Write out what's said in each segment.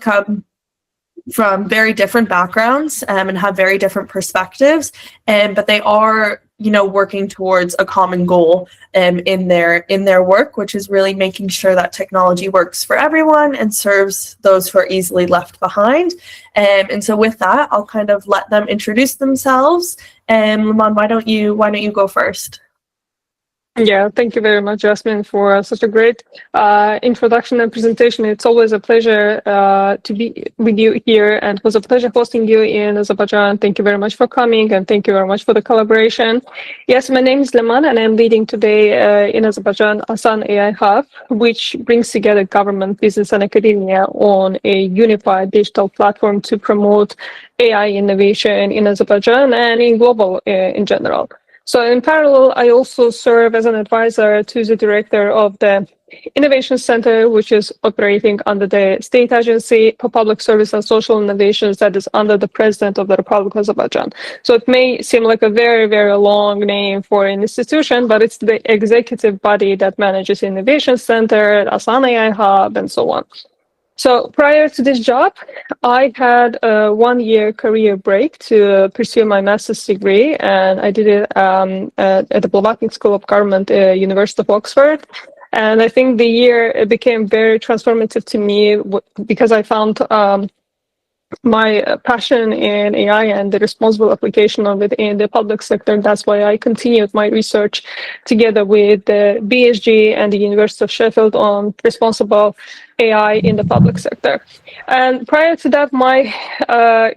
come from very different backgrounds and have very different perspectives, but they are, working towards a common goal in their work, which is really making sure that technology works for everyone and serves those who are easily left behind. And so with that, I'll kind of let them introduce themselves. Laman, why don't you go first? Yeah, thank you very much, Jasmine, for such a great introduction and presentation. It's always a pleasure to be with you here, and it was a pleasure hosting you in Azerbaijan. Thank you very much for coming, and thank you very much for the collaboration. Yes, my name is Laman, and I'm leading today in Azerbaijan ASAN AI Hub, which brings together government, business, and academia on a unified digital platform to promote AI innovation in Azerbaijan and in global in general. So in parallel, I also serve as an advisor to the director of the Innovation Center, which is operating under the State Agency for Public Service and Social Innovations that is under the President of the Republic of Azerbaijan. So it may seem like a very, very long name for an institution, but it's the executive body that manages Innovation Center, ASAN AI Hub, and so on. So prior to this job, I had a 1-year career break to pursue my master's degree, and I did it at the Blavatsky School of Government, University of Oxford. And I think the year became very transformative to me because I found my passion in AI and the responsible application of it in the public sector. That's why I continued my research together with the BSG and the University of Sheffield on responsible AI in the public sector. And prior to that, my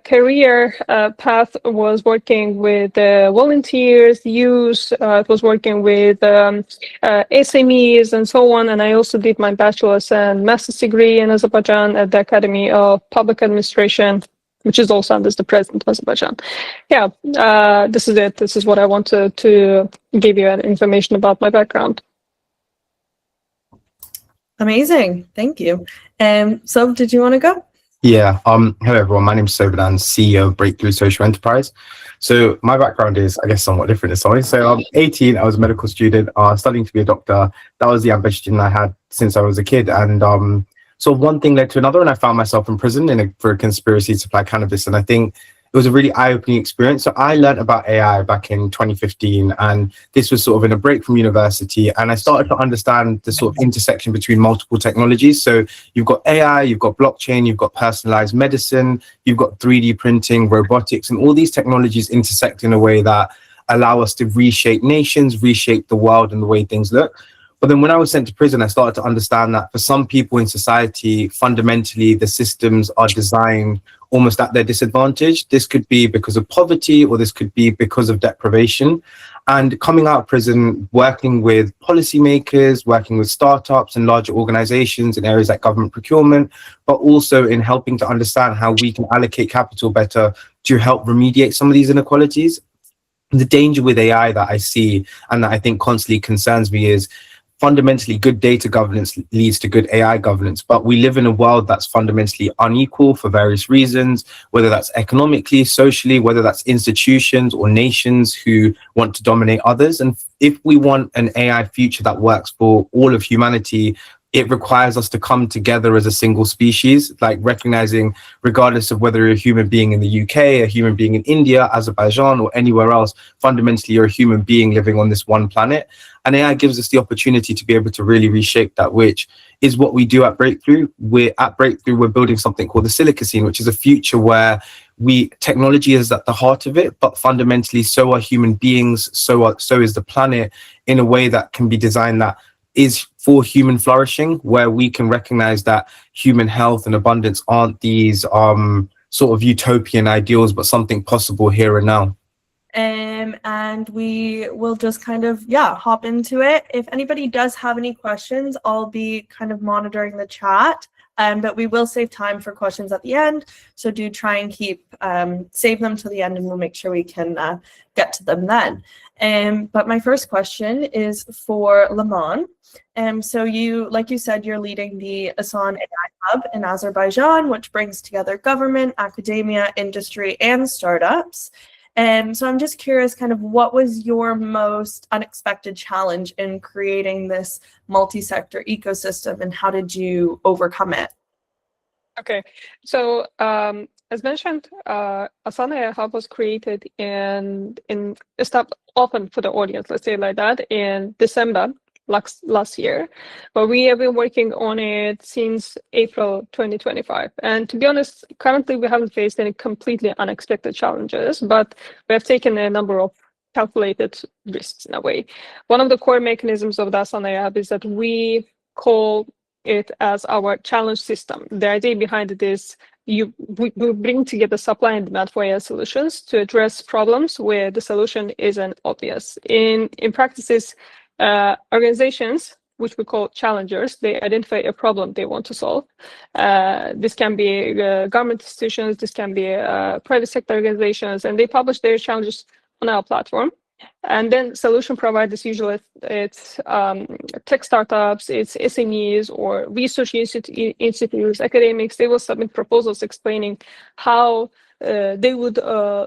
career path was working with volunteers, youth, it was working with SMEs and so on. And I also did my bachelor's and master's degree in Azerbaijan at the Academy of Public Administration, which is also under the President of Azerbaijan. Yeah, this is it. This is what I wanted to give you information about my background. Amazing. Thank you. So did you want to go? Yeah. Hello, everyone. My name is Sobanan, CEO of Breakthrough Social Enterprise. So my background is, I guess, somewhat different as always. So I'm 18. I was a medical student, studying to be a doctor. That was the ambition I had since I was a kid. And so one thing led to another, and I found myself in prison for a conspiracy to supply cannabis. And I think it was a really eye-opening experience. So I learned about AI back in 2015, and this was sort of in a break from university. And I started to understand the sort of intersection between multiple technologies. So you've got AI, you've got blockchain, you've got personalized medicine, you've got 3D printing, robotics, and all these technologies intersect in a way that allow us to reshape nations, reshape the world and the way things look. But then when I was sent to prison, I started to understand that for some people in society, fundamentally, the systems are designed almost at their disadvantage. This could be because of poverty, or this could be because of deprivation. And coming out of prison, working with policymakers, working with startups and larger organizations in areas like government procurement, but also in helping to understand how we can allocate capital better to help remediate some of these inequalities. The danger with AI that I see and that I think constantly concerns me is fundamentally good data governance leads to good AI governance, but we live in a world that's fundamentally unequal for various reasons, whether that's economically, socially, whether that's institutions or nations who want to dominate others. And if we want an AI future that works for all of humanity, it requires us to come together as a single species, like recognizing, regardless of whether you're a human being in the UK, a human being in India, Azerbaijan, or anywhere else, fundamentally you're a human being living on this one planet. And AI gives us the opportunity to be able to really reshape that, which is what we do at Breakthrough. We're building something called the Silicacene, which is a future where technology is at the heart of it, but fundamentally so are human beings, so is the planet, in a way that can be designed that is for human flourishing, where we can recognize that human health and abundance aren't these sort of utopian ideals, but something possible here and now. And we will just kind of, hop into it. If anybody does have any questions, I'll be kind of monitoring the chat, but we will save time for questions at the end. So do try and save them to the end, and we'll make sure we can get to them then. But my first question is for Laman. So like you said, you're leading the ASAN AI Hub in Azerbaijan, which brings together government, academia, industry, and startups. So I'm just curious, kind of what was your most unexpected challenge in creating this multi-sector ecosystem, and how did you overcome it? Okay, so as mentioned, ASAN AI Hub was created open for the audience, let's say like that, in December last year, but we have been working on it since April 2025. And to be honest, currently we haven't faced any completely unexpected challenges, but we have taken a number of calculated risks in a way. One of the core mechanisms of the ASAN AI Hub is that we call it as our challenge system. The idea behind it is we bring together supply and demand for AI solutions to address problems where the solution isn't obvious. In practices, organizations, which we call challengers, they identify a problem they want to solve. This can be government institutions, this can be private sector organizations, and they publish their challenges on our platform. And then solution providers, usually it's tech startups, it's SMEs or research institutes, academics, they will submit proposals explaining how they would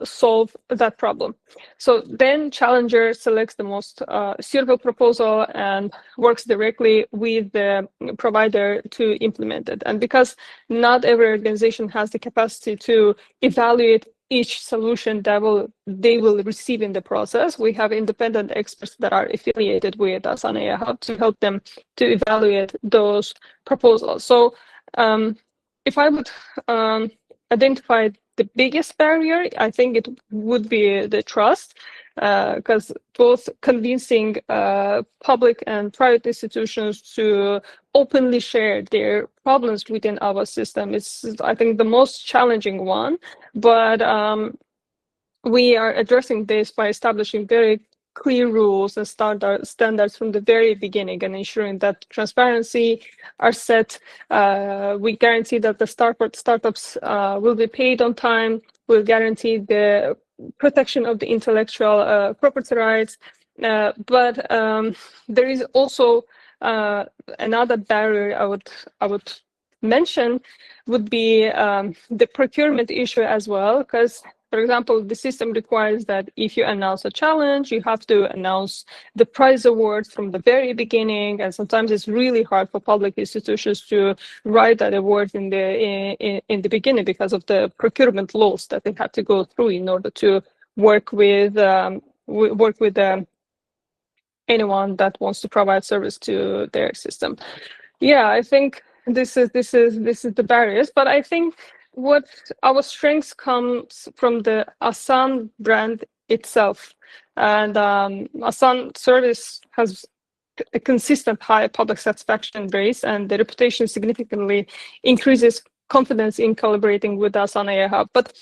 solve that problem. So then challenger selects the most suitable proposal and works directly with the provider to implement it. And because not every organization has the capacity to evaluate each solution that they will receive in the process, we have independent experts that are affiliated with ASAN AI Hub to help them to evaluate those proposals. So if I would identify the biggest barrier, I think it would be the trust, because both convincing public and private institutions to openly share their problems within our system is, I think, the most challenging one. But we are addressing this by establishing very clear rules and standards from the very beginning and ensuring that transparency are set. We guarantee that the startups will be paid on time. We'll guarantee the protection of the intellectual property rights. But there is also another barrier I would mention would be the procurement issue as well, because, for example, the system requires that if you announce a challenge, you have to announce the prize awards from the very beginning, and sometimes it's really hard for public institutions to write that award in the beginning because of the procurement laws that they have to go through in order to work with anyone that wants to provide service to their system. Yeah, I think this is the barriers, but I think what our strengths comes from the ASAN brand itself, and ASAN service has a consistent high public satisfaction rates, and the reputation significantly increases confidence in collaborating with ASAN AI Hub. But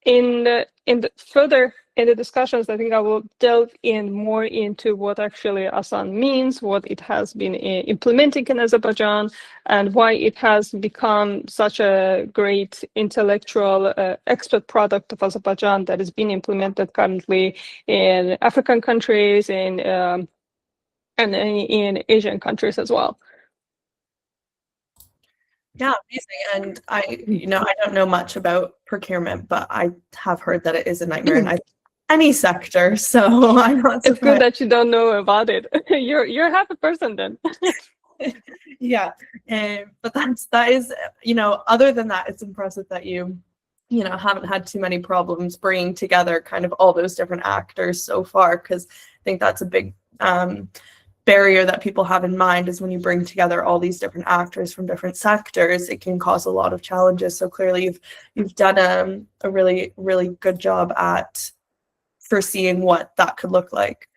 in the discussions, I think I will delve in more into what actually ASAN means, what it has been implementing in Azerbaijan, and why it has become such a great intellectual expert product of Azerbaijan that is being implemented currently in African countries and in Asian countries as well. Yeah, amazing. And I don't know much about procurement, but I have heard that it is a nightmare in any sector. So I'm not surprised. It's good that you don't know about it. You're half a person then. Yeah, but that is, other than that, it's impressive that you haven't had too many problems bringing together kind of all those different actors so far, because I think that's a big barrier that people have in mind, is when you bring together all these different actors from different sectors, it can cause a lot of challenges. So clearly you've done a really, really good job at foreseeing what that could look like.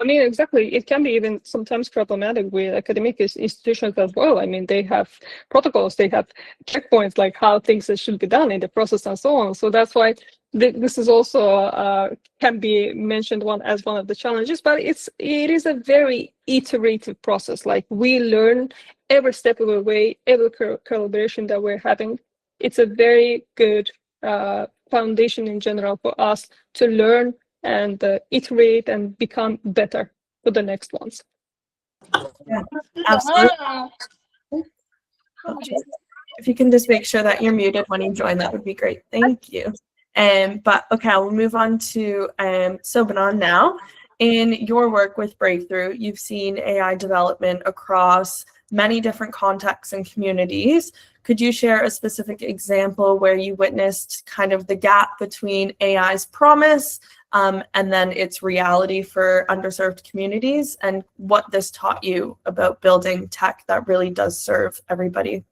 I mean, exactly. It can be even sometimes problematic with academic institutions as well. I mean, they have protocols, they have checkpoints, like how things should be done in the process and so on. So that's why this is also can be mentioned as one of the challenges. But it is a very iterative process. Like, we learn every step of the way, every collaboration that we're having. It's a very good foundation in general for us to learn and iterate and become better for the next ones. Yeah, absolutely. If you can just make sure that you're muted when you join, that would be great. Thank you. But okay, we'll move on to Sobanan now. In your work with Breakthrough, you've seen AI development across many different contexts and communities. Could you share a specific example where you witnessed kind of the gap between AI's promise and then its reality for underserved communities, and what this taught you about building tech that really does serve everybody?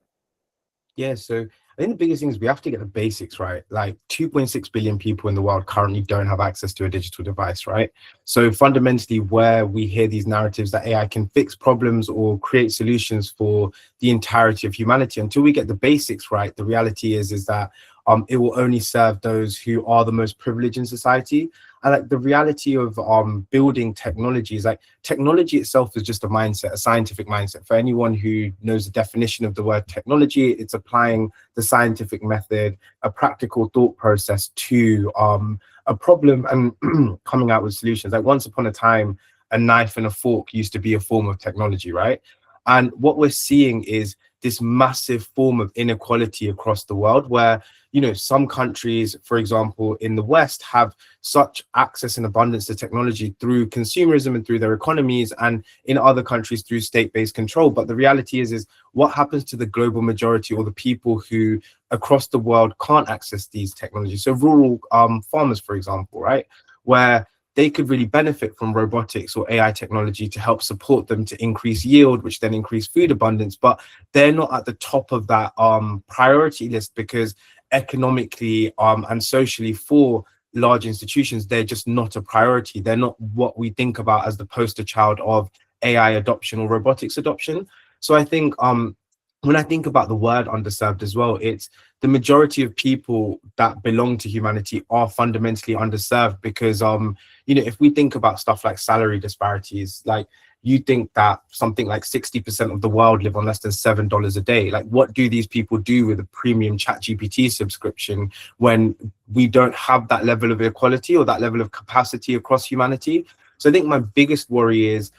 Yeah, so I think the biggest thing is we have to get the basics right. Like 2.6 billion people in the world currently don't have access to a digital device, right? So fundamentally, where we hear these narratives that AI can fix problems or create solutions for the entirety of humanity, until we get the basics right, the reality is that it will only serve those who are the most privileged in society. And like the reality of building technology is like technology itself is just a mindset, a scientific mindset. For anyone who knows the definition of the word technology, it's applying the scientific method, a practical thought process to a problem and coming out with solutions. Like once upon a time, a knife and a fork used to be a form of technology, right? And what we're seeing is this massive form of inequality across the world where, you know, some countries, for example, in the West have such access and abundance to technology through consumerism and through their economies, and in other countries through state-based control. But the reality is what happens to the global majority or the people who across the world can't access these technologies? So rural farmers, for example, right, where they could really benefit from robotics or AI technology to help support them to increase yield, which then increase food abundance. But they're not at the top of that priority list because economically and socially for large institutions, they're just not a priority. They're not what we think about as the poster child of AI adoption or robotics adoption. So I think when I think about the word underserved as well, it's the majority of people that belong to humanity are fundamentally underserved because, you know, if we think about stuff like salary disparities, like you think that something like 60% of the world live on less than $7 a day. Like what do these people do with a premium ChatGPT subscription when we don't have that level of equality or that level of capacity across humanity? So I think my biggest worry is,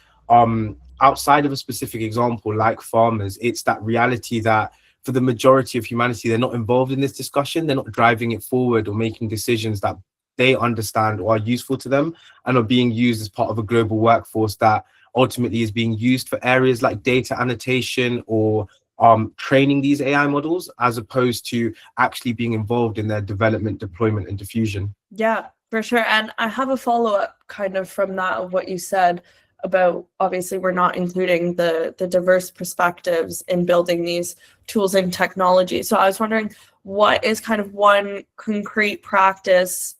outside of a specific example like farmers, it's that reality that for the majority of humanity, they're not involved in this discussion. They're not driving it forward or making decisions that they understand or are useful to them and are being used as part of a global workforce that ultimately is being used for areas like data annotation or training these AI models, as opposed to actually being involved in their development, deployment, and diffusion. Yeah, for sure. And I have a follow-up kind of from that of what you said about, obviously we're not including the diverse perspectives in building these tools and technology. So I was wondering, what is kind of one concrete practice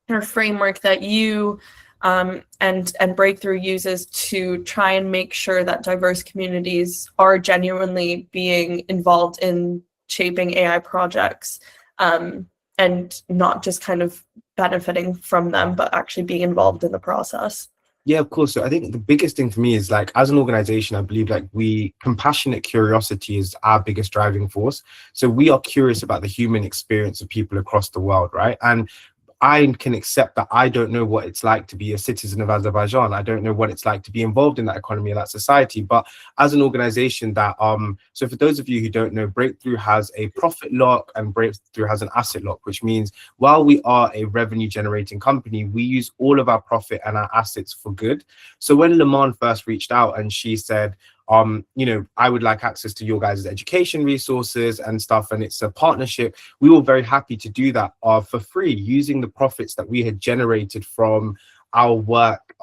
or framework that you and Breakthrough uses to try and make sure that diverse communities are genuinely being involved in shaping AI projects, and not just kind of benefiting from them, but actually being involved in the process? Yeah, of course. So I think the biggest thing for me is like, as an organization, I believe like compassionate curiosity is our biggest driving force. So we are curious about the human experience of people across the world, right? And I can accept that I don't know what it's like to be a citizen of Azerbaijan. I don't know what it's like to be involved in that economy or that society. But as an organization that, so for those of you who don't know, Breakthrough has a profit lock and Breakthrough has an asset lock, which means while we are a revenue generating company, we use all of our profit and our assets for good. So when Laman first reached out and she said, you know, I would like access to your guys' education resources and stuff, and it's a partnership, we were very happy to do that for free, using the profits that we had generated from our work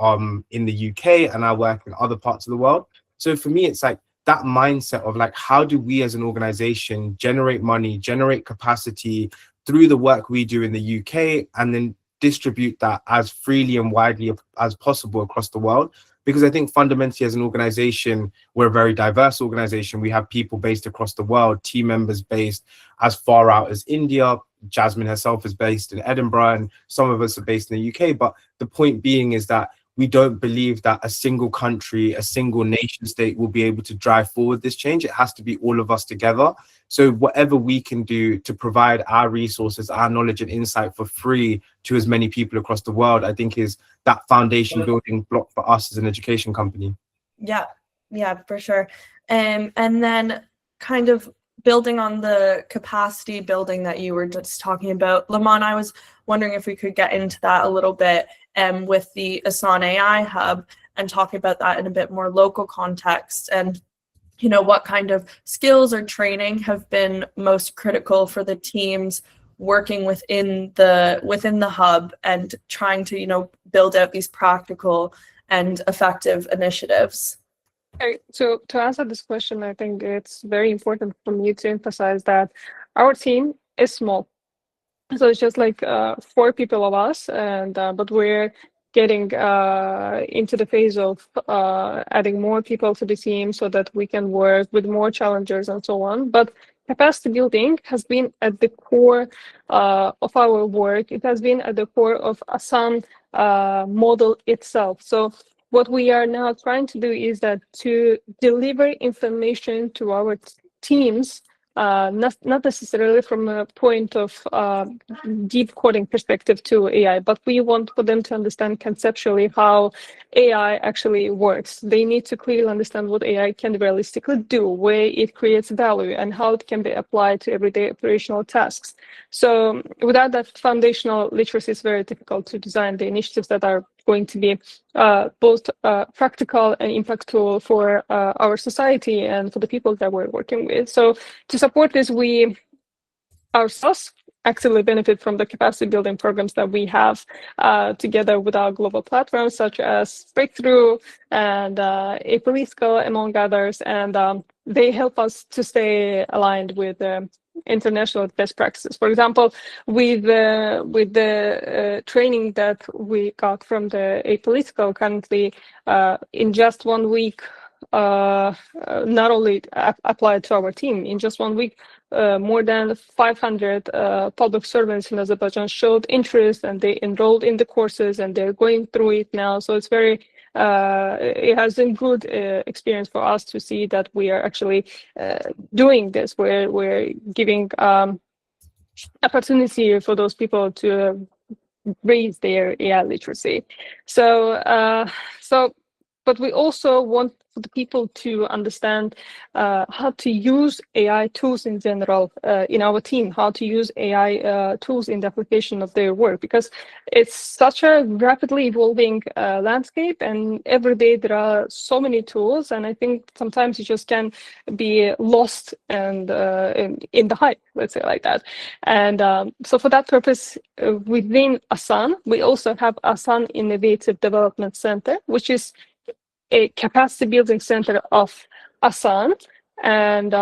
in the UK and our work in other parts of the world. So for me, it's like that mindset of like, how do we as an organization generate money, generate capacity through the work we do in the UK, and then distribute that as freely and widely as possible across the world? Because I think fundamentally as an organization, we're a very diverse organization. We have people based across the world, team members based as far out as India. Jasmine herself is based in Edinburgh, and some of us are based in the UK. But the point being is that we don't believe that a single country, a single nation state will be able to drive forward this change. It has to be all of us together. So whatever we can do to provide our resources, our knowledge and insight for free to as many people across the world, I think is that foundation building block for us as an education company. Yeah, for sure. And then kind of building on the capacity building that you were just talking about, Laman, I was wondering if we could get into that a little bit with the ASAN AI Hub and talk about that in a bit more local context. And what kind of skills or training have been most critical for the teams working within the hub and trying to, build out these practical and effective initiatives? Okay, so to answer this question, I think it's very important for me to emphasize that our team is small. So it's just like 4 people of us, and but we're getting into the phase of adding more people to the team so that we can work with more challengers and so on. But capacity building has been at the core of our work. It has been at the core of ASAN model itself. So what we are now trying to do is that to deliver information to our teams, not necessarily from a point of deep coding perspective to AI, but we want for them to understand conceptually how AI actually works. They need to clearly understand what AI can realistically do, where it creates value, and how it can be applied to everyday operational tasks. So without that foundational literacy, it's very difficult to design the initiatives that are going to be both practical and impactful for our society and for the people that we're working with. So to support this, we ourselves actively benefit from the capacity building programs that we have together with our global platforms, such as Breakthrough and Apolitical, among others. And they help us to stay aligned with international best practices. For example, with the training that we got from the Apolitical currently, in just 1 week, not only applied to our team, in just 1 week, more than 500 public servants in Azerbaijan showed interest, and they enrolled in the courses, and they're going through it now. So it's very, it has been good experience for us to see that we are actually doing this. We're giving opportunity for those people to raise their AI literacy. So, but we also want the people to understand how to use AI tools in general in our team, how to use AI tools in the application of their work, because it's such a rapidly evolving landscape, and every day there are so many tools, and I think sometimes you just can be lost and in the hype, let's say like that. And so for that purpose, within ASAN, we also have ASAN Innovative Development Center, which is a capacity building center of ASAN. And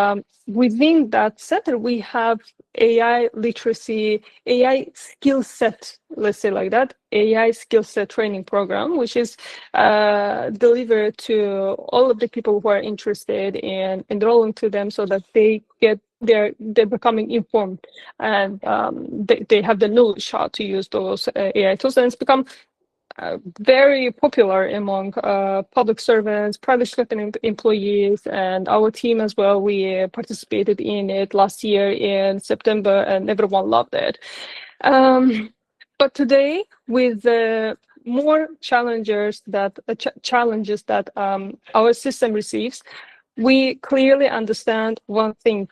within that center, we have AI literacy, AI skill set, let's say like that, AI skill set training program, which is delivered to all of the people who are interested in enrolling to them, so that they get they're becoming informed, and they have the knowledge how to use those AI tools, and it's become very popular among public servants, private sector employees, and our team as well. We participated in it last year in September, and everyone loved it. But today, with more challenges that our system receives, we clearly understand one thing: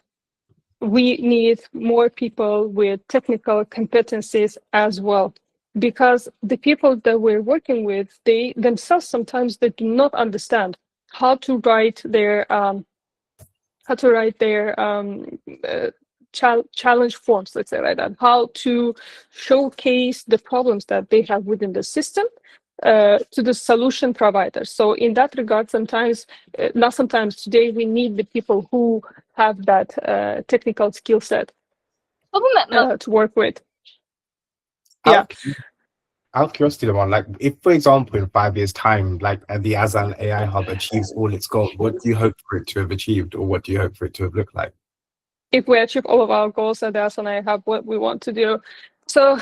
we need more people with technical competencies as well, because the people that we're working with, they themselves sometimes they do not understand how to write their challenge forms, let's say like that, how to showcase the problems that they have within the system to the solution providers. So in that regard, sometimes, not sometimes, today we need the people who have that technical skill set to work with. Yeah. Out of curiosity, Laman, like if, for example, in 5 years' time, like the ASAN AI Hub achieves all its goals, what do you hope for it to have achieved, or what do you hope for it to have looked like? If we achieve all of our goals at the ASAN AI Hub, what we want to do. So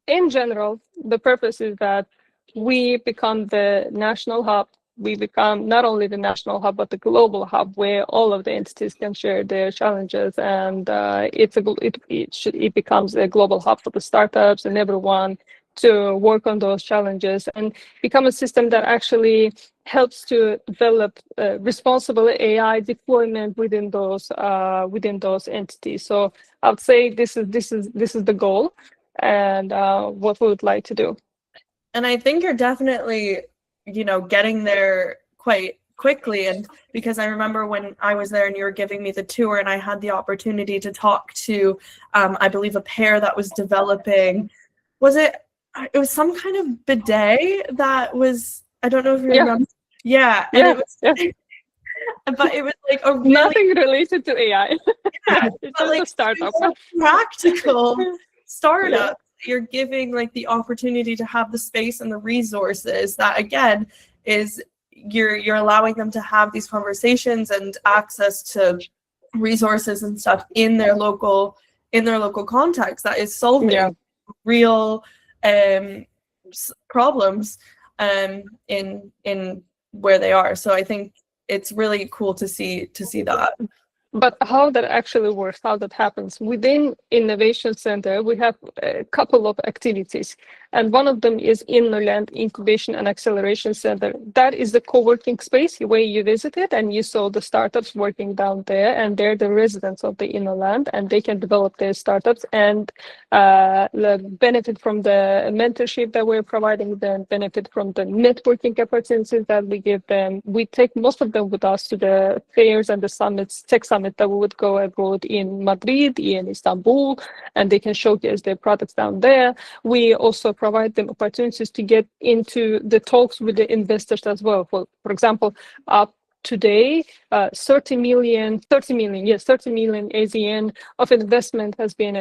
in general, the purpose is that we become the national hub. We become not only the national hub, but the global hub, where all of the entities can share their challenges, and it becomes a global hub for the startups and everyone to work on those challenges, and become a system that actually helps to develop responsible AI deployment within those entities. So I would say this is the goal, and what we would like to do. And I think you're definitely, getting there quite quickly. And because I remember when I was there and you were giving me the tour and I had the opportunity to talk to, I believe, a pair that was developing, it was some kind of bidet that was, I don't know if you remember. Yeah. And it was, but it was like a really, nothing related to AI. yeah, It's but just like a startup. practical startup. You're giving like the opportunity to have the space and the resources that, again, is you're allowing them to have these conversations and access to resources and stuff in their local context that is solving real problems in where they are. So I think it's really cool to see that. But how that actually works, how that happens within Innovation Center, we have a couple of activities, and one of them is Innoland Incubation and Acceleration Center. That is the co-working space where you visit it and you saw the startups working down there, and they're the residents of the Innoland, and they can develop their startups and benefit from the mentorship that we're providing them, benefit from the networking opportunities that we give them. We take most of them with us to the fairs and the summits, tech summits that we would go abroad in Madrid, in Istanbul, and they can showcase their products down there. We also provide them opportunities to get into the talks with the investors as well. For example, today, 30 million ASEAN of investment has been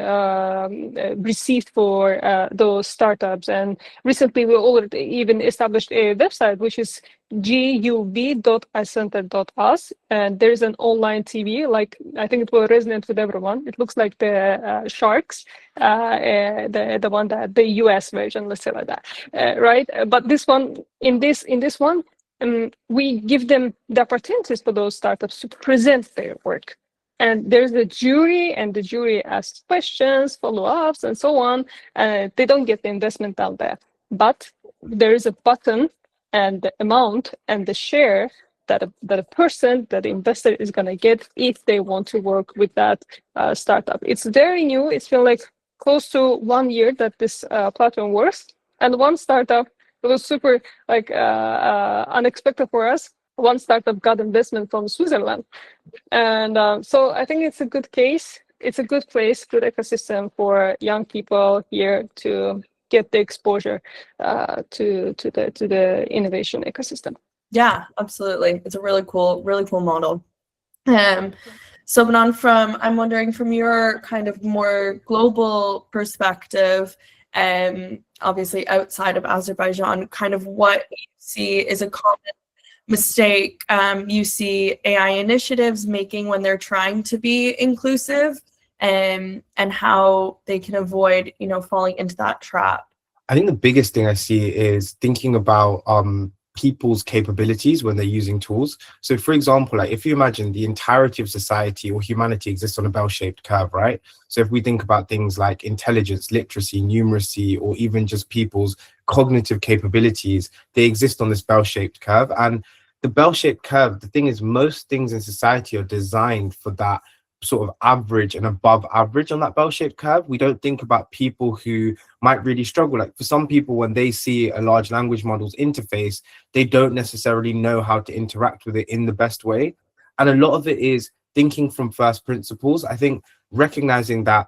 received for those startups. And recently, we already even established a website, which is gub.icenter.us, and there's an online TV. Like, I think it will resonate with everyone. It looks like the Sharks, the one that the US version, let's say like that, right? But this one, in this one, we give them the opportunities for those startups to present their work. And there's a jury, and the jury asks questions, follow-ups, and so on. They don't get the investment down there. But there is a button and the amount and the share that a person, that the investor is going to get if they want to work with that startup. It's very new. It's been like close to 1 year that this platform works. And one startup, it was super unexpected for us. One startup got investment from Switzerland. And so I think it's a good case. It's a good place, good ecosystem for young people here to get the exposure to the innovation ecosystem. Yeah, absolutely. It's a really cool model. Sobanan, I'm wondering from your kind of more global perspective, obviously outside of Azerbaijan, kind of what you see is a common mistake you see AI initiatives making when they're trying to be inclusive, and how they can avoid, falling into that trap. I think the biggest thing I see is thinking about people's capabilities when they're using tools. So for example, like if you imagine the entirety of society or humanity exists on a bell-shaped curve, right? So if we think about things like intelligence, literacy, numeracy, or even just people's cognitive capabilities, they exist on this bell-shaped curve. And the bell-shaped curve, the thing is, most things in society are designed for that sort of average and above average on that bell-shaped curve. We don't think about people who might really struggle. Like for some people, when they see a large language model's interface, they don't necessarily know how to interact with it in the best way. And a lot of it is thinking from first principles. I think recognizing that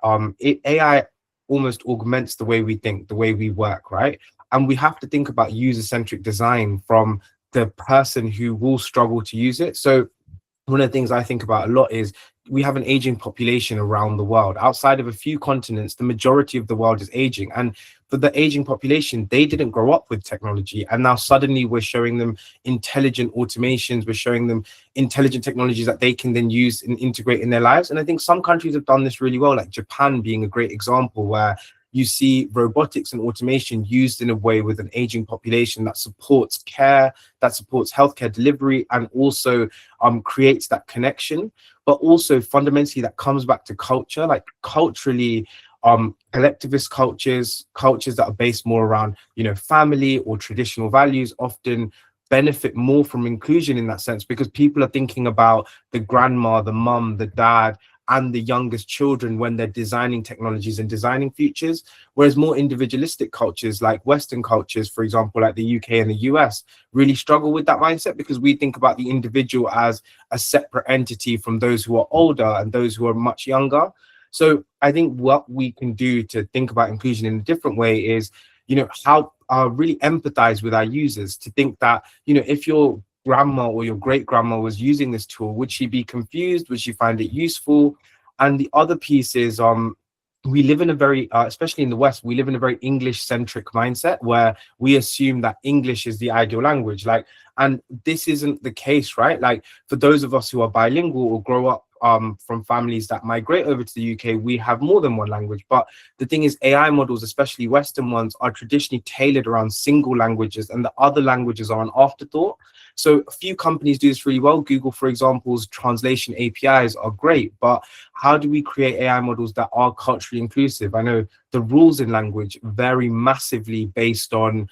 AI almost augments the way we think, the way we work, right? And we have to think about user-centric design from the person who will struggle to use it. So one of the things I think about a lot is we have an aging population around the world. Outside of a few continents, the majority of the world is aging. And for the aging population, they didn't grow up with technology. And now suddenly we're showing them intelligent automations. We're showing them intelligent technologies that they can then use and integrate in their lives. And I think some countries have done this really well, like Japan being a great example, where you see robotics and automation used in a way with an aging population that supports care, that supports healthcare delivery, and also creates that connection. But also fundamentally that comes back to culture, like culturally, collectivist cultures that are based more around, family or traditional values often benefit more from inclusion in that sense, because people are thinking about the grandma, the mum, the dad, and the youngest children when they're designing technologies and designing futures. Whereas more individualistic cultures like Western cultures, for example, like the UK and the US, really struggle with that mindset because we think about the individual as a separate entity from those who are older and those who are much younger. So I think what we can do to think about inclusion in a different way is, how really empathize with our users, to think that, if your grandma or your great grandma was using this tool, would she be confused? Would she find it useful? And the other piece is, we live in a very, especially in the West, we live in a very English-centric mindset where we assume that English is the ideal language. And this isn't the case, right? Like, for those of us who are bilingual or grow up from families that migrate over to the UK, we have more than one language. But the thing is, AI models, especially Western ones, are traditionally tailored around single languages, and the other languages are an afterthought. So a few companies do this really well. Google, for example's translation APIs are great, but how do we create AI models that are culturally inclusive? I know the rules in language vary massively based on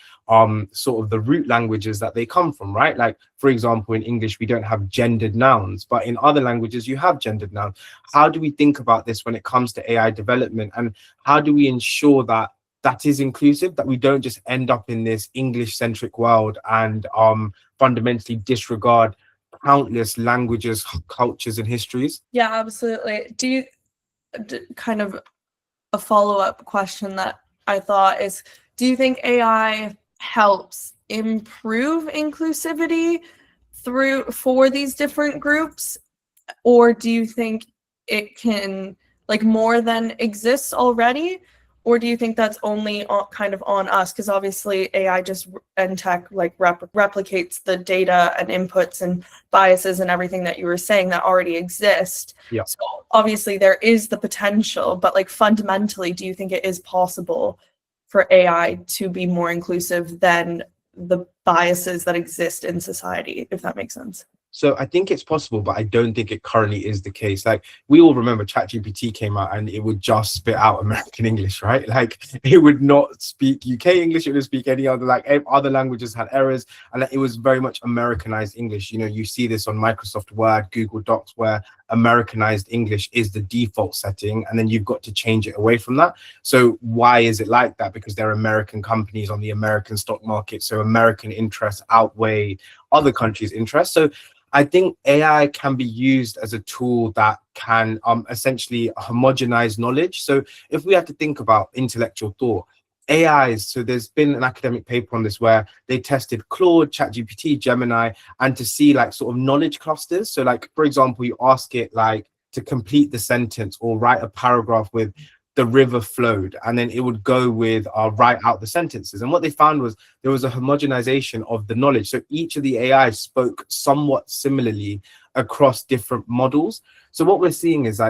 sort of the root languages that they come from, right? Like, for example, in English, we don't have gendered nouns, but in other languages, you have gendered nouns. How do we think about this when it comes to AI development? And how do we ensure that that is inclusive, that we don't just end up in this English-centric world and fundamentally disregard countless languages, cultures, and histories? Yeah, absolutely. Do you kind of a follow-up question that I thought is, do you think AI helps improve inclusivity for these different groups, or do you think it can more than exists already? Or do you think that's only kind of on us? Because obviously AI and tech replicates the data and inputs and biases and everything that you were saying that already exist. Yeah. So obviously there is the potential, but fundamentally, do you think it is possible for AI to be more inclusive than the biases that exist in society, if that makes sense? So I think it's possible, but I don't think it currently is the case. Like, we all remember ChatGPT came out and it would just spit out American English, right? Like, it would not speak UK English, it would speak any other, other languages had errors, and it was very much Americanized English. You see this on Microsoft Word, Google Docs, where Americanized English is the default setting, and then you've got to change it away from that. So why is it like that? Because they're American companies on the American stock market, so American interests outweigh other countries' interests. So I think AI can be used as a tool that can essentially homogenize knowledge. So if we have to think about intellectual thought, AIs, so there's been an academic paper on this where they tested Claude, ChatGPT, Gemini, and to see sort of knowledge clusters. So for example, you ask it to complete the sentence or write a paragraph with "the river flowed," and then it would go with write out the sentences. And what they found was there was a homogenization of the knowledge. So each of the AIs spoke somewhat similarly across different models. So what we're seeing is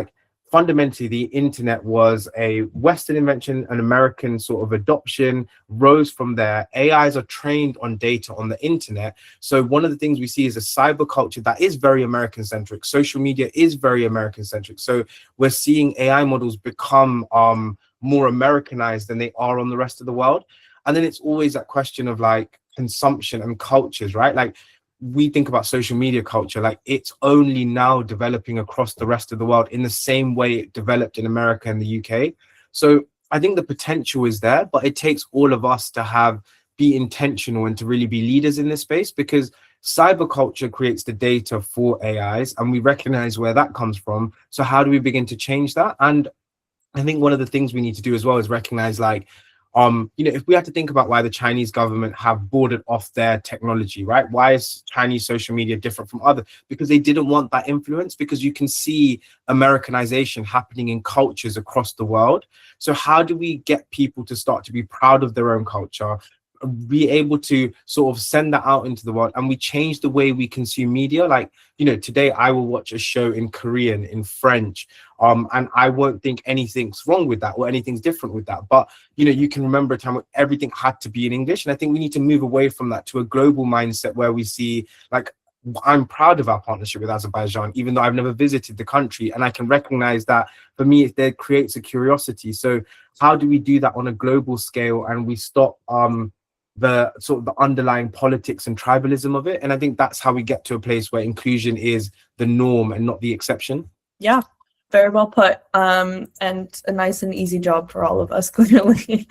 fundamentally the internet was a Western invention, an American sort of adoption, rose from there. AIs are trained on data on the internet. So one of the things we see is a cyber culture that is very American centric. Social media is very American centric. So we're seeing AI models become more Americanized than they are on the rest of the world. And then it's always that question of consumption and cultures, right? We think about social media culture, it's only now developing across the rest of the world in the same way it developed in America and the UK. So I think the potential is there, but it takes all of us to be intentional and to really be leaders in this space, because cyber culture creates the data for AIs and we recognize where that comes from. So how do we begin to change that? And I think one of the things we need to do as well is recognize if we have to think about why the Chinese government have boarded off their technology, right? Why is Chinese social media different from other? Because they didn't want that influence, because you can see Americanization happening in cultures across the world. So how do we get people to start to be proud of their own culture, be able to sort of send that out into the world, and we change the way we consume media? Today I will watch a show in Korean, in French, and I won't think anything's wrong with that or anything's different with that. But you can remember a time when everything had to be in English, and I think we need to move away from that to a global mindset where we see I'm proud of our partnership with Azerbaijan, even though I've never visited the country, and I can recognize that for me it creates a curiosity. So how do we do that on a global scale, and we stop the sort of the underlying politics and tribalism of it? And I think that's how we get to a place where inclusion is the norm and not the exception. Yeah, very well put. And a nice and easy job for all of us, clearly.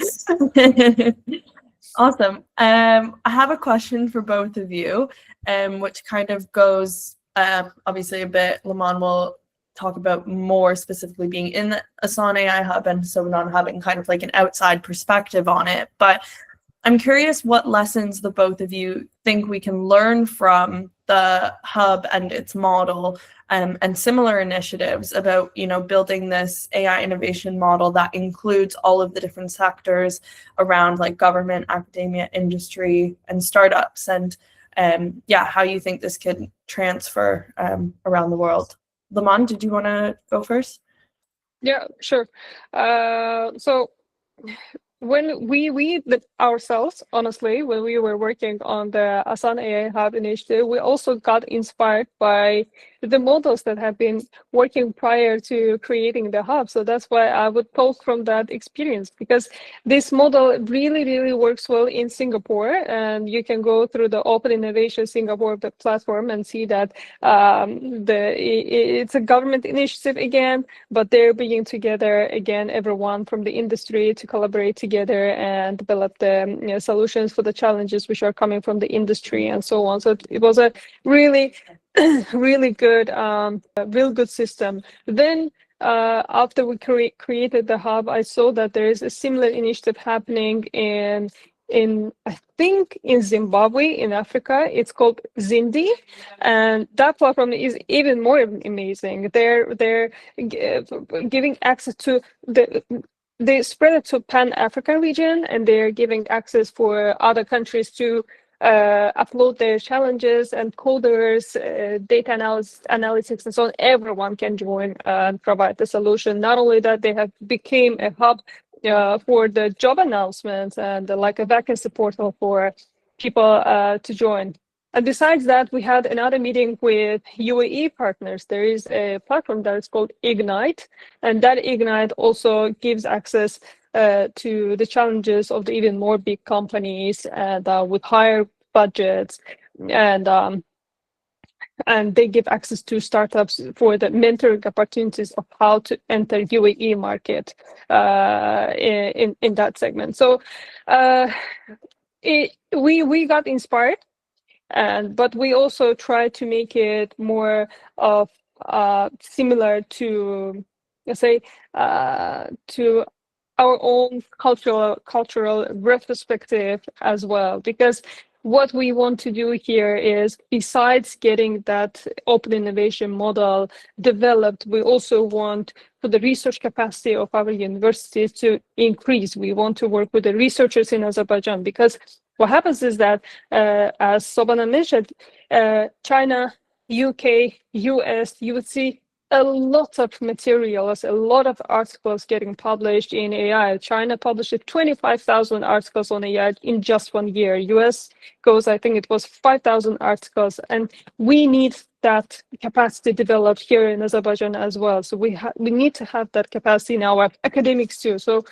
Awesome. I have a question for both of you, which kind of goes, obviously a bit, Laman will talk about more specifically being in the ASAN AI Hub and Sobanan having kind of like an outside perspective on it. But I'm curious what lessons the both of you think we can learn from the hub and its model, and similar initiatives about, you know, building this AI innovation model that includes all of the different sectors around like government, academia, industry, and startups, and yeah, how you think this could transfer around the world. Laman, did you want to go first? Yeah, sure. So when we ourselves, honestly, when we were working on the ASAN AI Hub initiative, we also got inspired by the models that have been working prior to creating the hub. So that's why I would talk from that experience, because this model really, really works well in Singapore. And you can go through the Open Innovation Singapore platform and see that it's a government initiative again, but they're bringing together again everyone from the industry to collaborate together and develop the solutions for the challenges which are coming from the industry and so on. So it was a really really good, real good system. Then after we created the hub, I saw that there is a similar initiative happening in I think in Zimbabwe, in Africa. It's called Zindi, and that platform is even more amazing. They're giving access to they spread it to Pan-African region, and they're giving access for other countries to upload their challenges, and coders, data analytics, and so on. Everyone can join and provide the solution. Not only that, they have became a hub for the job announcements and like a vacancy portal for people to join. And besides that, we had another meeting with UAE partners. There is a platform that is called Ignite, and that Ignite also gives access to the challenges of the even more big companies and with higher budgets, and they give access to startups for the mentoring opportunities of how to enter UAE market in that segment. So we got inspired, but we also try to make it more of similar to, let's say, to our own cultural retrospective as well, because what we want to do here is, besides getting that open innovation model developed, we also want for the research capacity of our universities to increase. We want to work with the researchers in Azerbaijan, because what happens is that, as Sobanan mentioned, China, UK, US, you would see a lot of materials, a lot of articles getting published in AI. China published 25,000 articles on AI in just 1 year. US goes, I think it was 5,000 articles. And we need that capacity developed here in Azerbaijan as well. So we need to have that capacity in our academics too. So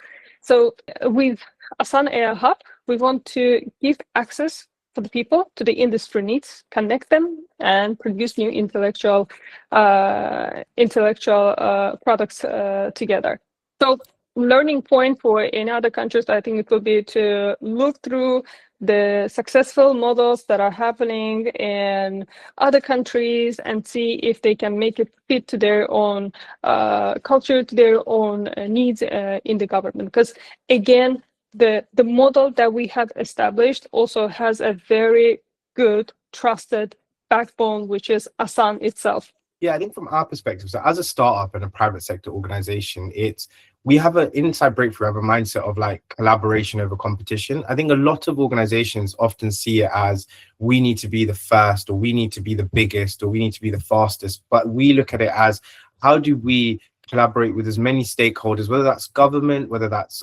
with ASAN AI Hub, we want to give access for the people to the industry needs, connect them, and produce new intellectual products together. So learning point for in other countries, I think it will be to look through the successful models that are happening in other countries and see if they can make it fit to their own culture, to their own needs in the government. Because again, the model that we have established also has a very good, trusted backbone, which is ASAN itself. Yeah, I think from our perspective, so as a startup and a private sector organization, we have an inside breakthrough, have a mindset of like collaboration over competition. I think a lot of organizations often see it as we need to be the first, or we need to be the biggest, or we need to be the fastest. But we look at it as, how do we collaborate with as many stakeholders, whether that's government, whether that's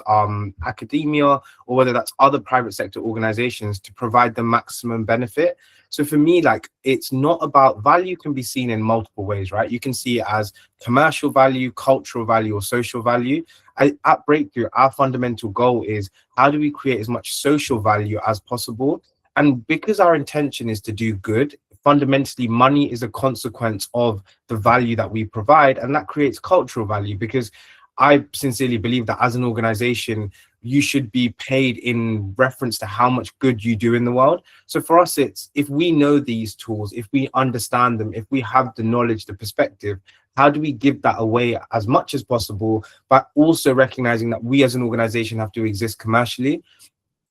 academia, or whether that's other private sector organizations, to provide the maximum benefit. So for me, like, it's not about value, can be seen in multiple ways, right? You can see it as commercial value, cultural value, or social value. At Breakthrough, our fundamental goal is, how do we create as much social value as possible? And because our intention is to do good fundamentally money is a consequence of the value that we provide, and that creates cultural value, because I sincerely believe that as an organization, you should be paid in reference to how much good you do in the world. So for us, it's, if we know these tools, if we understand them, if we have the knowledge, the perspective, how do we give that away as much as possible, but also recognizing that we as an organization have to exist commercially?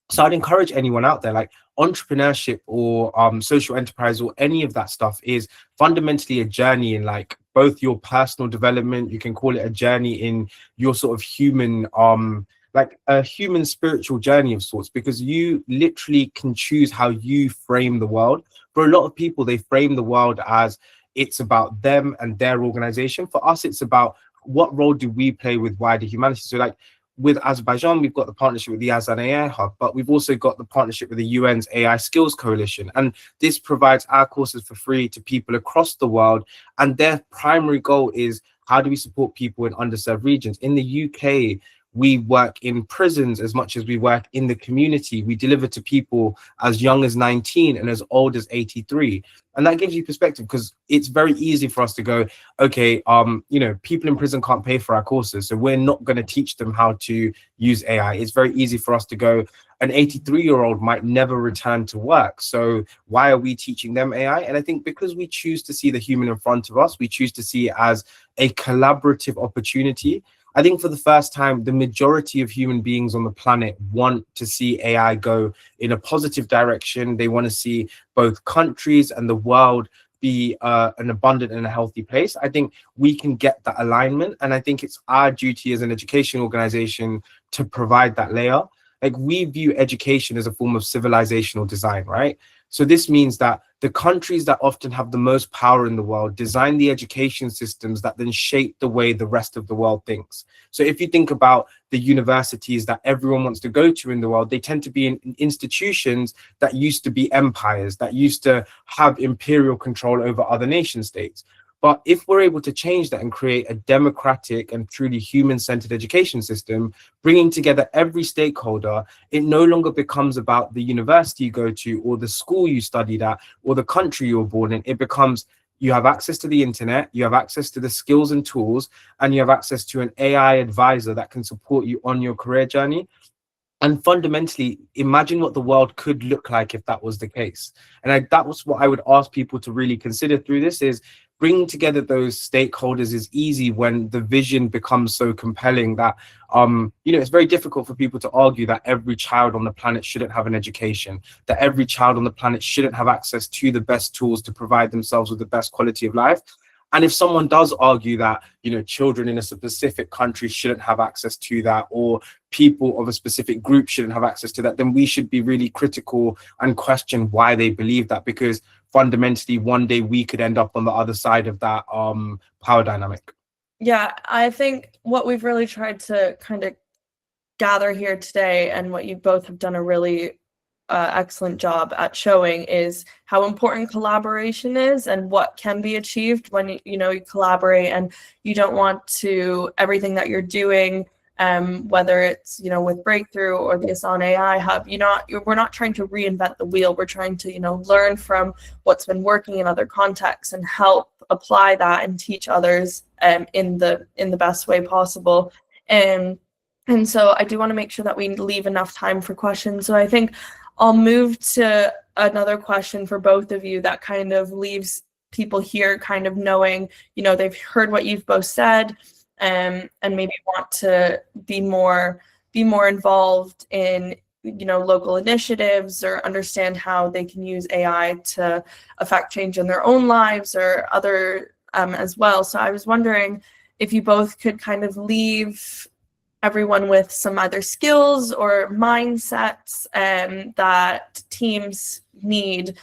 So I'd encourage anyone out there, like, entrepreneurship or social enterprise or any of that stuff is fundamentally a journey in, like, both your personal development, you can call it a journey in your sort of human, like a human spiritual journey of sorts, because you literally can choose how you frame the world. For a lot of people, they frame the world as it's about them and their organization. For us, it's about what role do we play with wider humanity. So like, with Azerbaijan, we've got the partnership with the ASAN AI Hub, but we've also got the partnership with the UN's AI Skills Coalition. And this provides our courses for free to people across the world. And their primary goal is, how do we support people in underserved regions? In the UK, we work in prisons as much as we work in the community. We deliver to people as young as 19 and as old as 83. And that gives you perspective, because it's very easy for us to go, okay, you know, people in prison can't pay for our courses, so we're not going to teach them how to use AI. It's very easy for us to go, an 83-year-old might never return to work, so why are we teaching them AI? And I think because we choose to see the human in front of us, we choose to see it as a collaborative opportunity. I think for the first time, the majority of human beings on the planet want to see AI go in a positive direction. They want to see both countries and the world be an abundant and a healthy place. I think we can get that alignment. And I think it's our duty as an education organization to provide that layer. Like, we view education as a form of civilizational design, right? So this means that the countries that often have the most power in the world design the education systems that then shape the way the rest of the world thinks. So if you think about the universities that everyone wants to go to in the world, they tend to be in institutions that used to be empires, that used to have imperial control over other nation states. But if we're able to change that and create a democratic and truly human-centered education system, bringing together every stakeholder, it no longer becomes about the university you go to or the school you studied at or the country you were born in. It becomes, you have access to the internet, you have access to the skills and tools, and you have access to an AI advisor that can support you on your career journey. And fundamentally, imagine what the world could look like if that was the case. And that was what I would ask people to really consider through this, is bringing together those stakeholders is easy when the vision becomes so compelling that, you know, it's very difficult for people to argue that every child on the planet shouldn't have an education, that every child on the planet shouldn't have access to the best tools to provide themselves with the best quality of life. And if someone does argue that, you know, children in a specific country shouldn't have access to that, or people of a specific group shouldn't have access to that, then we should be really critical and question why they believe that, because fundamentally one day we could end up on the other side of that power dynamic. Yeah, I think what we've really tried to kind of gather here today, and what you both have done a really excellent job at showing, is how important collaboration is and what can be achieved when you collaborate, and you don't want to, everything that you're doing, whether it's with Breakthrough or the ASAN AI Hub, we're not trying to reinvent the wheel. We're trying to learn from what's been working in other contexts and help apply that and teach others in the best way possible. And so I do want to make sure that we leave enough time for questions. So I think I'll move to another question for both of you that kind of leaves people here kind of knowing, they've heard what you've both said, and maybe want to be more involved in local initiatives, or understand how they can use AI to affect change in their own lives or other as well. So I was wondering if you both could kind of leave everyone with some either skills or mindsets that teams need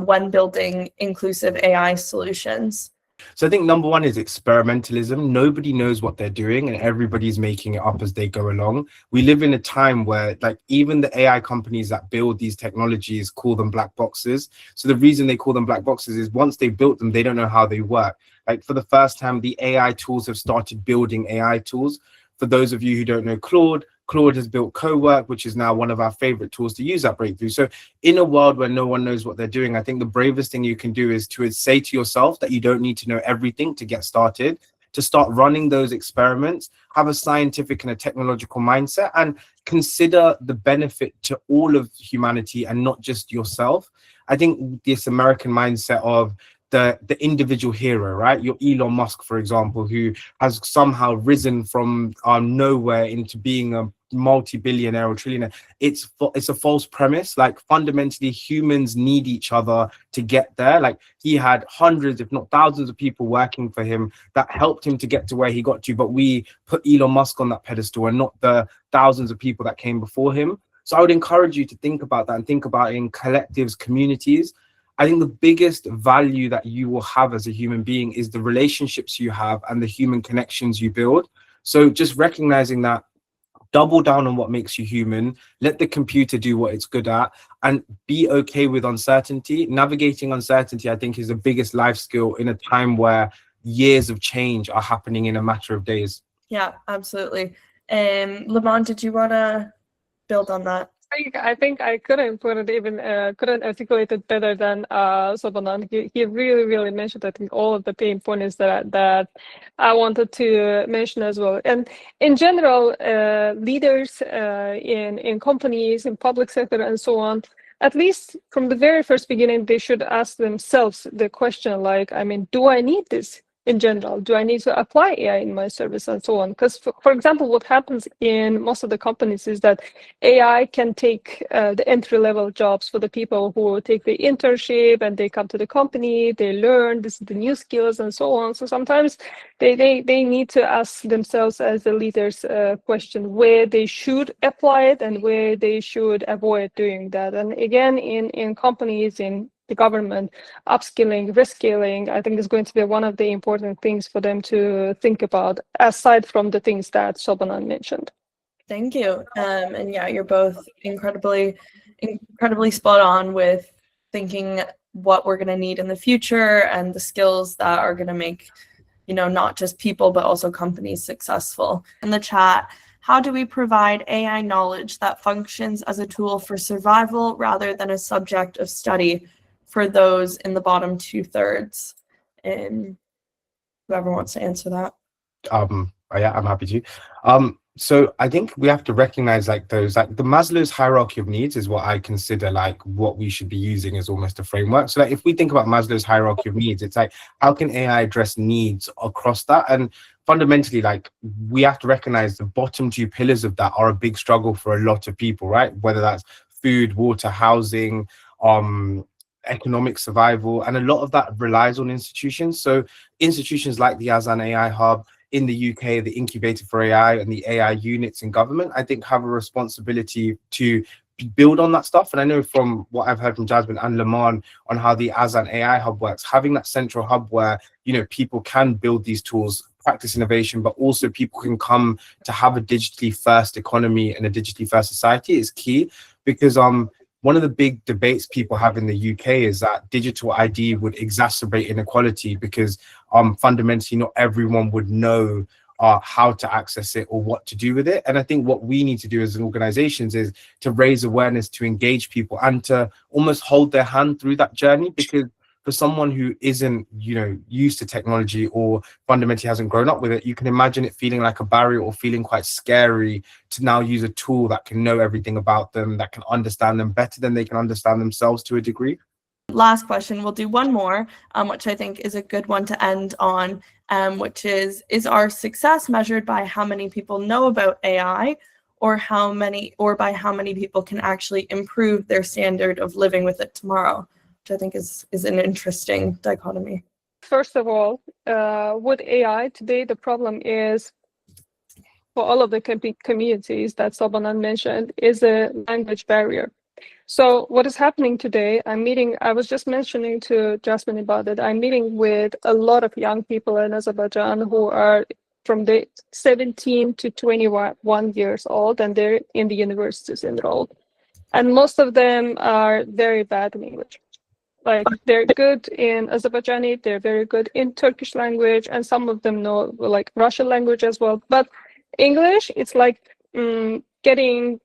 when building inclusive AI solutions. So I think number one is experimentalism. Nobody knows what they're doing and everybody's making it up as they go along. We live in a time where, like, even the AI companies that build these technologies call them black boxes. So the reason they call them black boxes is once they built them, they don't know how they work. Like, for the first time, the AI tools have started building AI tools. For those of you who don't know Claude Claude has built co-work, which is now one of our favorite tools to use at Breakthrough. So in a world where no one knows what they're doing, I think the bravest thing you can do is to say to yourself that you don't need to know everything to get started, to start running those experiments, have a scientific and a technological mindset, and consider the benefit to all of humanity and not just yourself. I think this American mindset of the individual hero, right? Your Elon Musk, for example, who has somehow risen from nowhere into being a multi-billionaire or trillionaire. It's a false premise. Like, fundamentally, humans need each other to get there. Like, he had hundreds, if not thousands, of people working for him that helped him to get to where he got to. But we put Elon Musk on that pedestal and not the thousands of people that came before him. So I would encourage you to think about that and think about it in collectives, communities. I think the biggest value that you will have as a human being is the relationships you have and the human connections you build. So just recognizing that, double down on what makes you human, let the computer do what it's good at, and be okay with uncertainty. Navigating uncertainty, I think, is the biggest life skill in a time where years of change are happening in a matter of days. Yeah, absolutely. Laman, did you want to build on that? I think I couldn't put it even couldn't articulate it better than Sobanan. He really mentioned, I think, all of the pain points that I wanted to mention as well. And in general, leaders in companies, in public sector, and so on, at least from the very first beginning, they should ask themselves the question, like, I mean, do I need this? In general, do I need to apply AI in my service and so on? Because, for example, what happens in most of the companies is that AI can take the entry-level jobs for the people who take the internship and they come to the company, they learn this is the new skills and so on. So sometimes they need to ask themselves as the leaders question where they should apply it and where they should avoid doing that. And again, in companies, in the government, upskilling, reskilling, I think is going to be one of the important things for them to think about, aside from the things that Sobanan mentioned. Thank you. And yeah, you're both incredibly spot on with thinking what we're going to need in the future and the skills that are going to make, not just people, but also companies successful. In the chat, how do we provide AI knowledge that functions as a tool for survival rather than a subject of study for those in the bottom 2/3? And whoever wants to answer that. Yeah, I'm happy to. So I think we have to recognize the Maslow's hierarchy of needs is what I consider what we should be using as almost a framework. So if we think about Maslow's hierarchy of needs, it's how can AI address needs across that? And fundamentally, we have to recognize the bottom two pillars of that are a big struggle for a lot of people, right? Whether that's food, water, housing, economic survival, and a lot of that relies on institutions. So institutions like the ASAN AI Hub in the UK, the Incubator for AI, and the AI units in government, I think, have a responsibility to build on that stuff. And I know from what I've heard from Jasmine and Laman on how the ASAN AI Hub works, having that central hub where people can build these tools, practice innovation, but also people can come to have a digitally first economy and a digitally first society is key. Because one of the big debates people have in the UK is that digital ID would exacerbate inequality because fundamentally not everyone would know how to access it or what to do with it. And I think what we need to do as organizations is to raise awareness, to engage people, and to almost hold their hand through that journey. Because for someone who isn't, used to technology or fundamentally hasn't grown up with it, you can imagine it feeling like a barrier or feeling quite scary to now use a tool that can know everything about them, that can understand them better than they can understand themselves to a degree. Last question, we'll do one more, which I think is a good one to end on, which is our success measured by how many people know about AI or by how many people can actually improve their standard of living with it tomorrow? Which I think is an interesting dichotomy. First of all, with AI today, the problem is for all of the communities that Sobanan mentioned is a language barrier. So what is happening today, I was just mentioning to Jasmine about it, I'm meeting with a lot of young people in Azerbaijan who are from the 17 to 21 years old, and they're in the universities enrolled. And most of them are very bad in English. They're good in Azerbaijani, they're very good in Turkish language, and some of them know Russian language as well. But English, it's getting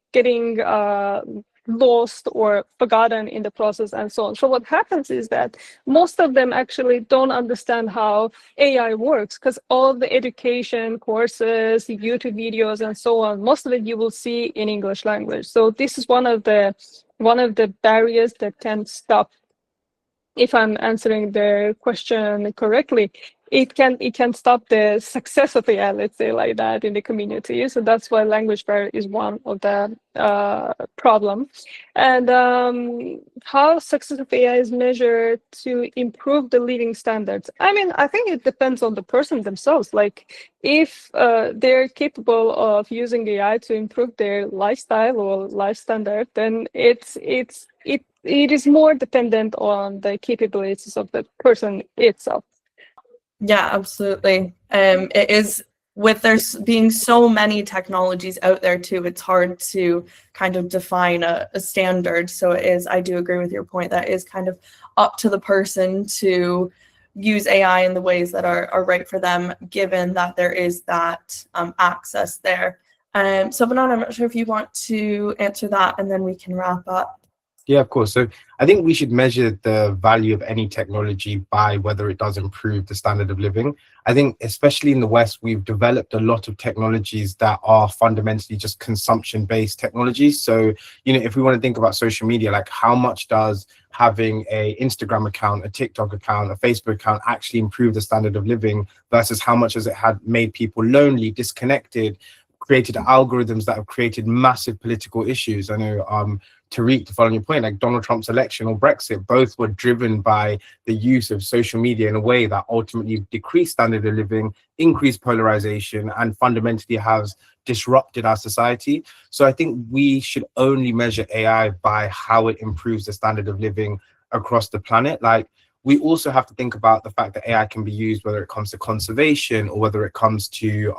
lost or forgotten in the process and so on. So what happens is that most of them actually don't understand how AI works, because all the education courses, YouTube videos, and so on, most of it you will see in English language. So this is one of the barriers that can stop, if I'm answering the question correctly, it can stop the success of AI, let's say like that, in the community. So that's why language barrier is one of the problem. And how success of AI is measured to improve the living standards. I mean, I think it depends on the person themselves. Like if they're capable of using AI to improve their lifestyle or life standard, then it is more dependent on the capabilities of the person itself. Yeah, absolutely. It is, with there being so many technologies out there too, it's hard to kind of define a standard. So it is, I do agree with your point, that is kind of up to the person to use AI in the ways that are right for them, given that there is that access there. Sobanan, I'm not sure if you want to answer that, and then we can wrap up. Yeah, of course. So I think we should measure the value of any technology by whether it does improve the standard of living. I think especially in the West, we've developed a lot of technologies that are fundamentally just consumption-based technologies. So, you know, if we want to think about social media, like how much does having a Instagram account, a TikTok account, a Facebook account actually improve the standard of living versus how much has it had made people lonely, disconnected, created algorithms that have created massive political issues. I know Tariq, to follow your point, like Donald Trump's election or Brexit, both were driven by the use of social media in a way that ultimately decreased standard of living, increased polarization, and fundamentally has disrupted our society. So I think we should only measure AI by how it improves the standard of living across the planet. Like, we also have to think about the fact that AI can be used whether it comes to conservation or whether it comes to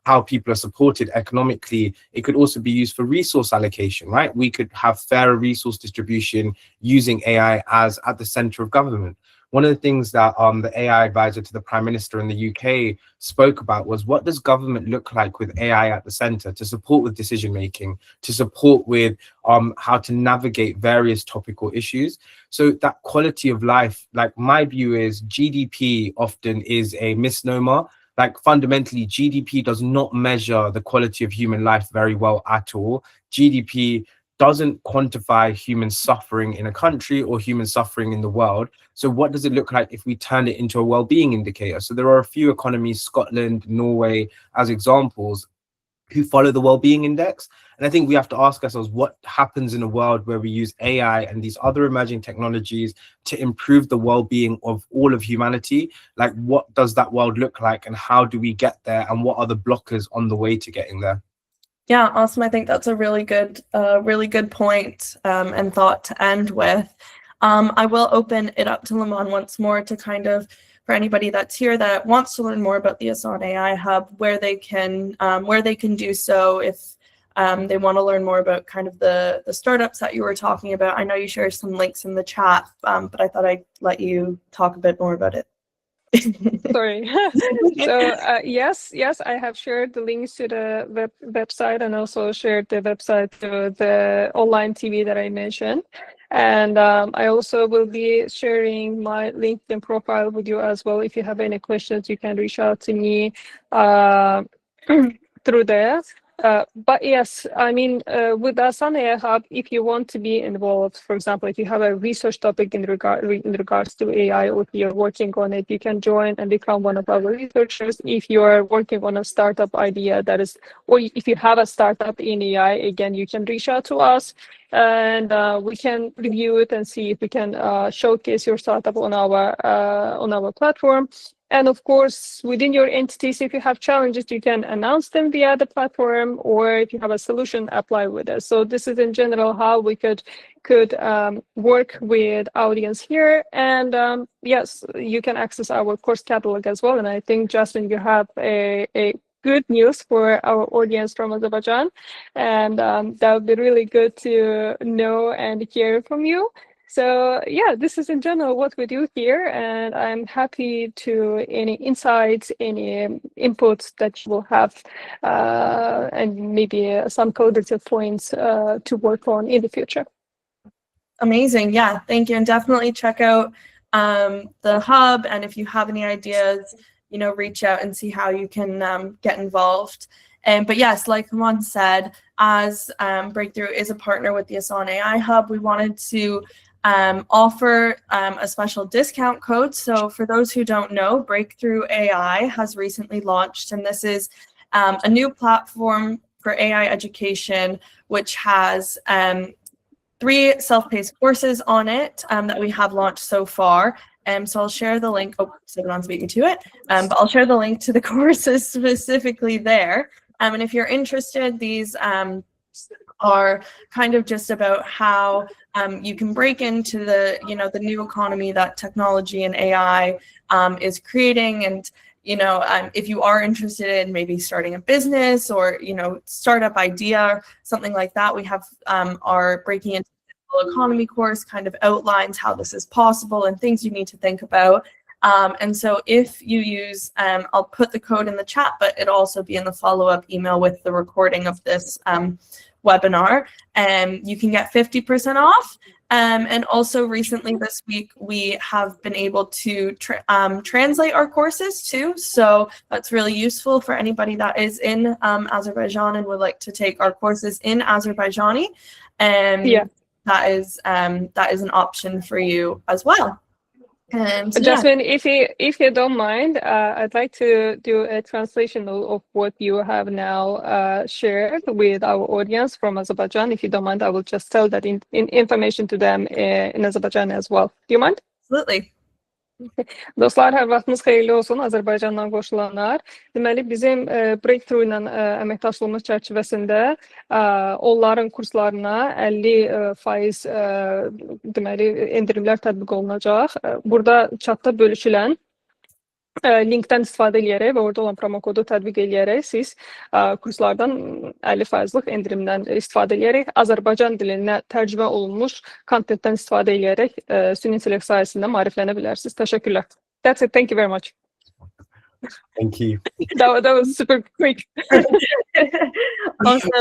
how people are supported economically. It could also be used for resource allocation, right? We could have fairer resource distribution using AI as at the center of government. One of the things that the AI advisor to the Prime Minister in the UK spoke about was, what does government look like with AI at the center to support with decision making, to support with how to navigate various topical issues. So that quality of life, like my view is GDP often is a misnomer. Like fundamentally, GDP does not measure the quality of human life very well at all. GDP doesn't quantify human suffering in a country or human suffering in the world. So what does it look like if we turn it into a well-being indicator? So there are a few economies, Scotland, Norway, as examples, who follow the well-being index. And I think we have to ask ourselves, what happens in a world where we use AI and these other emerging technologies to improve the well-being of all of humanity? Like, what does that world look like, and how do we get there, and what are the blockers on the way to getting there? Yeah, awesome. I think that's a really good point and thought to end with. I will open it up to Laman once more to kind of, for anybody that's here that wants to learn more about the ASAN AI Hub, where they can do so if they want to learn more about kind of the startups that you were talking about. I know you shared some links in the chat, but I thought I'd let you talk a bit more about it. Sorry. So yes, I have shared the links to the website, and also shared the website to the online TV that I mentioned. And I also will be sharing my LinkedIn profile with you as well. If you have any questions, you can reach out to me through there. But yes, I mean, with ASAN AI Hub, if you want to be involved, for example, if you have a research topic in regards to AI, or if you're working on it, you can join and become one of our researchers. If you are working on a startup idea that is, or if you have a startup in AI, again, you can reach out to us, and we can review it and see if we can showcase your startup on our platform. And of course, within your entities, if you have challenges, you can announce them via the platform, or if you have a solution, apply with us. So this is in general how we could work with audience here. And yes, you can access our course catalog as well. And I think, Justin, you have a good news for our audience from Azerbaijan. And that would be really good to know and hear from you. So yeah, this is in general what we do here, and I'm happy to any insights, any inputs that you will have, and maybe some collaborative points to work on in the future. Amazing. Yeah, thank you. And definitely check out the hub. And if you have any ideas, reach out and see how you can get involved. But yes, like Laman said, as Breakthrough is a partner with the ASAN AI Hub, we wanted to offer a special discount code. So for those who don't know, Breakthrough AI has recently launched, and this is a new platform for AI education, which has 3 self-paced courses on it that we have launched so far. So I'll share the link. Oh, Sobanan's beat me to it. But I'll share the link to the courses specifically there. And if you're interested, these are kind of just about how you can break into the new economy that technology and AI is creating. And if you are interested in maybe starting a business or startup idea, something like that, we have our Breaking into the Digital Economy course kind of outlines how this is possible and things you need to think about. And so if you use, I'll put the code in the chat, but it'll also be in the follow-up email with the recording of this webinar, and you can get 50% off. And also recently this week, we have been able to translate our courses too. So that's really useful for anybody that is in Azerbaijan and would like to take our courses in Azerbaijani. And yeah, that is an option for you as well. And Jasmine, if you don't mind, I'd like to do a translation of what you have now shared with our audience from Azerbaijan. If you don't mind, I will just tell that in information to them in Azerbaijan as well. Do you mind? Absolutely. Dostlar, hər vaxtınız xeyirli olsun Azərbaycandan qoşulanlar. Deməli, bizim Breakthrough ilə əməkdaşlığımız çərçivəsində onların kurslarına 50% deməli endirimlər tətbiq olunacaq. Burada chatda bölüşülən linkdən istifadə edərək və orada olan promokodu tətbiq edərək siz kurslardan 50%-lıq endirimdən istifadə edərək Azərbaycan dilinə tərcümə olunmuş kontentdən istifadə edərək süni intellekt sayəsində maariflənə bilərsiniz. Təşəkkürlər. That's it. Thank you very much. Thank you. That was super quick. Awesome.